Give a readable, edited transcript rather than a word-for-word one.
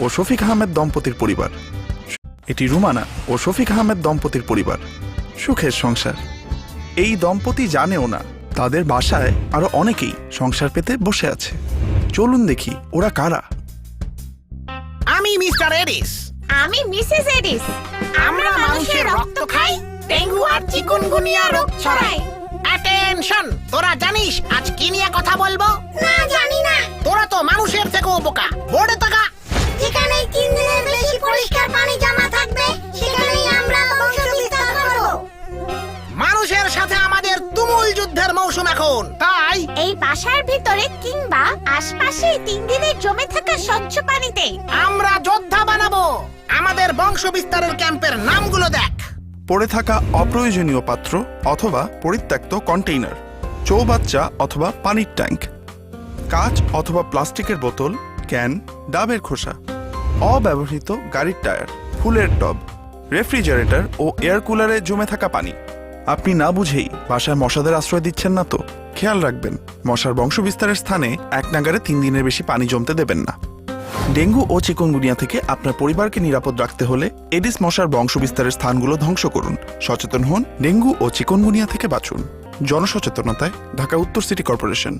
ও শফিক আহমেদ দম্পতির পরিবার। এটি রুমানা ও শফিক আহমেদ দম্পতির পরিবার। সুখের সংসার। এই দম্পতি জানেও না তাদের বাসায় আরো অনেকেই সংসার পেতে বসে আছে। চলুন দেখি ওরা কারা। আমি মিস্টার এডিস। আমি মিসেস এডিস। আমরা মানুষের রক্ত খাই, ডেঙ্গু আর চিকুনগুনিয়া রোগ ছড়াই। অ্যাটেনশন! তোরা জানিস আজ কি নিয়ে কথা বলবো? না, জানি না। তোরা তো মানুষের থেকেও বোকা। বোর্ডে তাকা। যেখানে 3 দিনের বেশি পরিষ্কার পানি জমা থাকবে সেখানেই আমরা বংশবিস্তার করব। মানুষের সাথে আমাদের তুমুল যুদ্ধের মৌসুম এখন, তাই এই বাসার ভিতরে কিংবা আশপাশে 3 দিনের জমে থাকা স্বচ্ছ পানিতে আমরা যোদ্ধা বানাবো। আমাদের বংশ বিস্তারের ক্যাম্পের নামগুলো দেখ। পড়ে থাকা অপ্রয়োজনীয় পাত্র অথবা পরিত্যক্ত কন্টেইনার, চৌবাচ্চা অথবা পানির ট্যাঙ্ক, কাঁচ অথবা প্লাস্টিকের বোতল, ক্যান, ডাবের খোসা, অব্যবহৃত গাড়ির টায়ার, ফুলের টব, রেফ্রিজারেটর ও এয়ার কুলারে জমে থাকা পানি। আপনি না বুঝেই বাসায় মশাদের আশ্রয় দিচ্ছেন না তো? খেয়াল রাখবেন, মশার বংশবিস্তারের স্থানে এক নাগারে 3 দিনের বেশি পানি জমতে দেবেন না। ডেঙ্গু ও চিকুনগুনিয়া থেকে আপনার পরিবারকে নিরাপদ রাখতে হলে এডিস মশার বংশবিস্তারের স্থানগুলো ধ্বংস করুন। সচেতন হন, ডেঙ্গু ও চিকুনগুনিয়া থেকে বাঁচুন। জনসচেতনতায় ঢাকা উত্তর সিটি কর্পোরেশন।